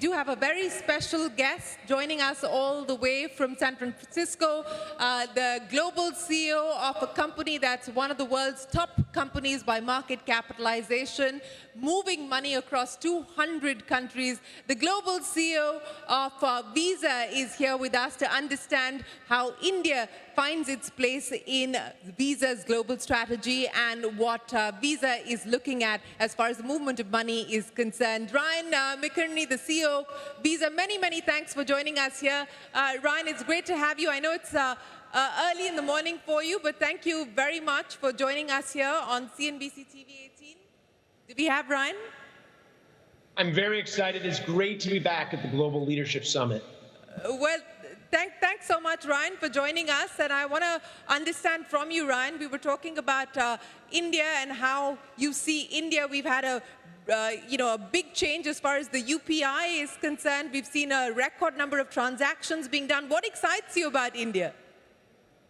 do have a very special guest joining us all the way from San Francisco, the global CEO of a company that's one of the world's top companies by market capitalization, moving money across 200 countries. The global CEO of Visa is here with us to understand how India finds its place in Visa's global strategy and what Visa is looking at as far as the movement of money is concerned. Ryan McInerney, the CEO of Visa, many thanks for joining us here. Ryan, it's great to have you. I know it's early in the morning for you, but thank you very much for joining us here on CNBC-TV18. Do we have Ryan? I'm very excited. It's great to be back at the Global Leadership Summit. Well, thanks so much, Ryan, for joining us. And I want to understand from you, Ryan, we were talking about India and how you see India. We've had a big change as far as the UPI is concerned. We've seen a record number of transactions being done. What excites you about India?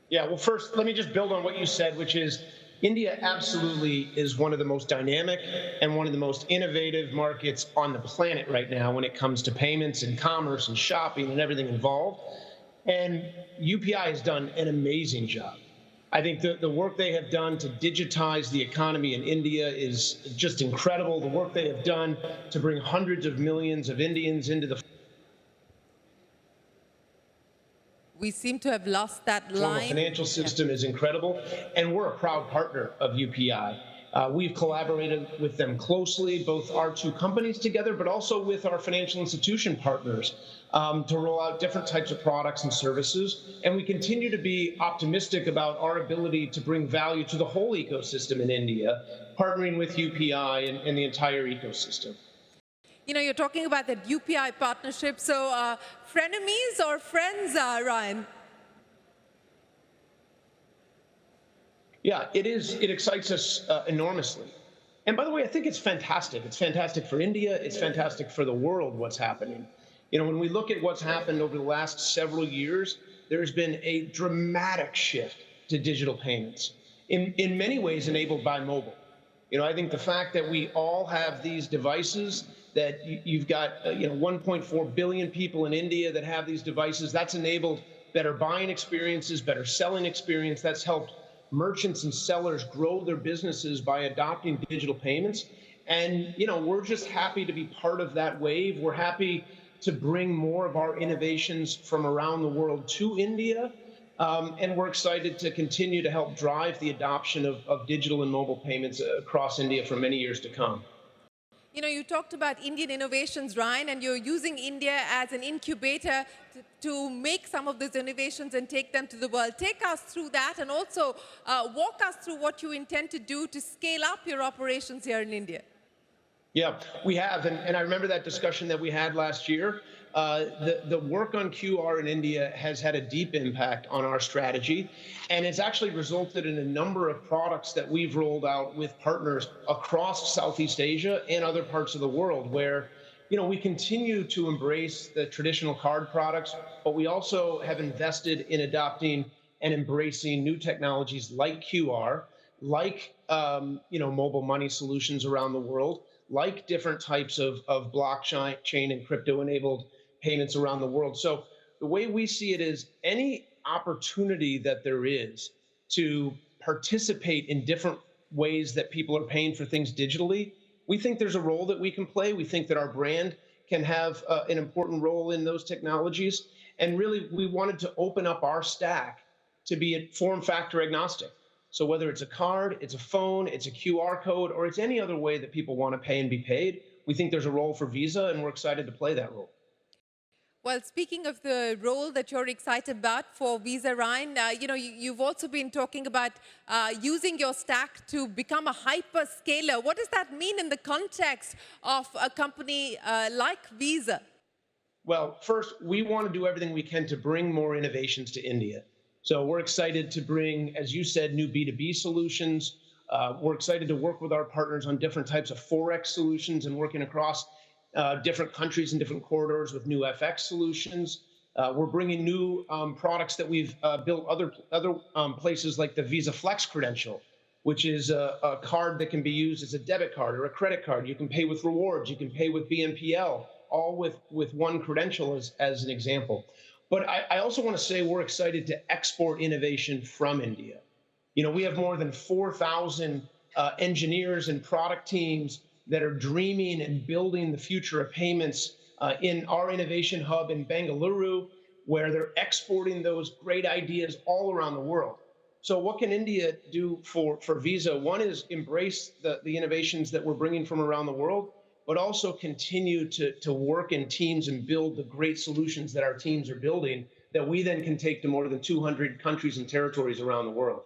Yeah, well, first, let me just build on what you said, which is India absolutely is one of the most dynamic and one of the most innovative markets on the planet right now when it comes to payments and commerce and shopping and everything involved. And UPI has done an amazing job. I think the work they have done to digitize the economy in India is just incredible. The work they have done to bring hundreds of millions of Indians into the We seem to have lost that line. The financial system is incredible, and we're a proud partner of UPI. We've collaborated with them closely, both our two companies together, but also with our financial institution partners to roll out different types of products and services. And we continue to be optimistic about our ability to bring value to the whole ecosystem in India, partnering with UPI and the entire ecosystem. You know, you're talking about that UPI partnership. So frenemies or friends, Ryan? Yeah, it is. It excites us enormously. And by the way, I think it's fantastic. It's fantastic for India. It's fantastic for the world, what's happening. You know, when we look at what's happened over the last several years, there's been a dramatic shift to digital payments, in many ways enabled by mobile. You know, I think the fact that we all have these devices, that you've got 1.4 billion people in India that have these devices, that's enabled better buying experiences, better selling experience. That's helped merchants and sellers grow their businesses by adopting digital payments. And, you know, we're just happy to be part of that wave. We're happy to bring more of our innovations from around the world to India. And we're excited to continue to help drive the adoption of digital and mobile payments across India for many years to come. You know, you talked about Indian innovations, Ryan, and you're using India as an incubator to make some of those innovations and take them to the world. Take us through that and also walk us through what you intend to do to scale up your operations here in India. Yeah, we have. And I remember that discussion that we had last year. The work on QR in India has had a deep impact on our strategy, and it's actually resulted in a number of products that we've rolled out with partners across Southeast Asia and other parts of the world where, you know, we continue to embrace the traditional card products, but we also have invested in adopting and embracing new technologies like QR, like mobile money solutions around the world, like different types of blockchain and crypto-enabled payments around the world. So the way we see it is any opportunity that there is to participate in different ways that people are paying for things digitally, we think there's a role that we can play. We think that our brand can have an important role in those technologies. And really, we wanted to open up our stack to be form factor agnostic. So whether it's a card, it's a phone, it's a QR code, or it's any other way that people want to pay and be paid, we think there's a role for Visa, and we're excited to play that role. Well, speaking of the role that you're excited about for Visa, Ryan, you've also been talking about using your stack to become a hyperscaler. What does that mean in the context of a company like Visa? Well, first, we want to do everything we can to bring more innovations to India. So we're excited to bring, as you said, new B2B solutions. We're excited to work with our partners on different types of Forex solutions and working across different countries and different corridors with new FX solutions. We're bringing new products that we've built other places like the Visa Flex credential, which is a card that can be used as a debit card or a credit card. You can pay with rewards. You can pay with BNPL. all with one credential as an example. But I also want to say we're excited to export innovation from India. We have more than 4,000 engineers and product teams that are dreaming and building the future of payments in our innovation hub in Bengaluru, where they're exporting those great ideas all around the world. So what can India do for Visa? One is embrace the innovations that we're bringing from around the world, but also continue to work in teams and build the great solutions that our teams are building that we then can take to more than 200 countries and territories around the world.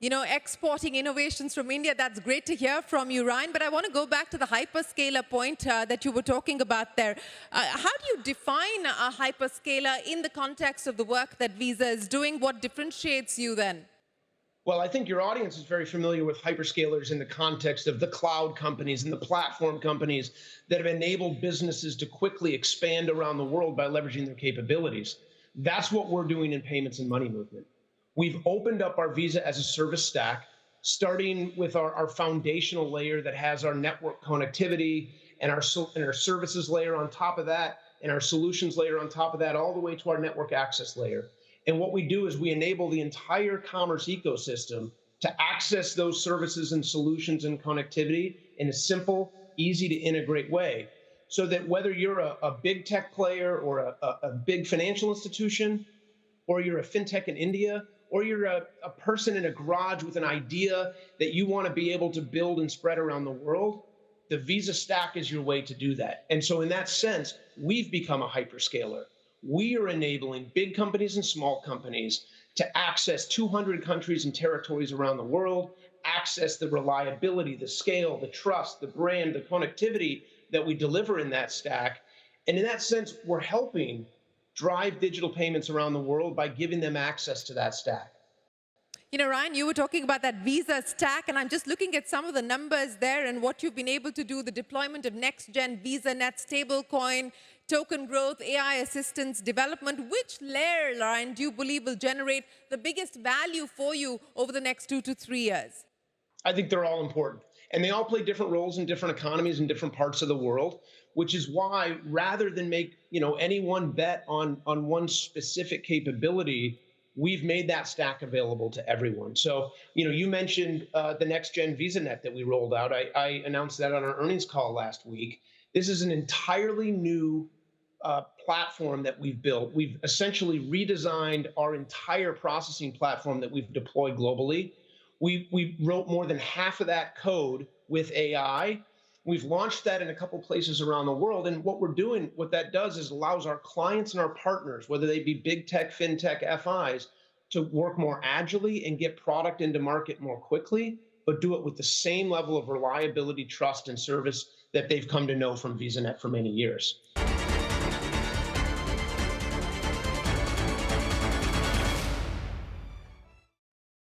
Exporting innovations from India, that's great to hear from you, Ryan. But I want to go back to the hyperscaler point that you were talking about there. How do you define a hyperscaler in the context of the work that Visa is doing? What differentiates you then? Well, I think your audience is very familiar with hyperscalers in the context of the cloud companies and the platform companies that have enabled businesses to quickly expand around the world by leveraging their capabilities. That's what we're doing in payments and money movement. We've opened up our Visa as a service stack, starting with our foundational layer that has our network connectivity and our services layer on top of that, and our solutions layer on top of that, all the way to our network access layer. And what we do is we enable the entire commerce ecosystem to access those services and solutions and connectivity in a simple, easy to integrate way. So that whether you're a big tech player or a big financial institution, or you're a fintech in India, or you're a person in a garage with an idea that you want to be able to build and spread around the world, the Visa stack is your way to do that. And so in that sense, we've become a hyperscaler. We are enabling big companies and small companies to access 200 countries and territories around the world, access the reliability, the scale, the trust, the brand, the connectivity that we deliver in that stack. And in that sense, we're helping drive digital payments around the world by giving them access to that stack. Ryan, you were talking about that Visa stack, and I'm just looking at some of the numbers there and what you've been able to do, the deployment of next-gen Visa Net stablecoin, token growth, AI assistance development. Which layer, Ryan, do you believe will generate the biggest value for you over the next 2 to 3 years? I think they're all important. And they all play different roles in different economies in different parts of the world, which is why rather than make any one bet on one specific capability, we've made that stack available to everyone. So, you mentioned the next gen VisaNet that we rolled out. I announced that on our earnings call last week. This is an entirely new platform that we've built. We've essentially redesigned our entire processing platform that we've deployed globally. We wrote more than half of that code with AI. We've launched that in a couple places around the world. And what that does is allows our clients and our partners, whether they be big tech, fintech, FIs, to work more agilely and get product into market more quickly, but do it with the same level of reliability, trust, and service that they've come to know from VisaNet for many years.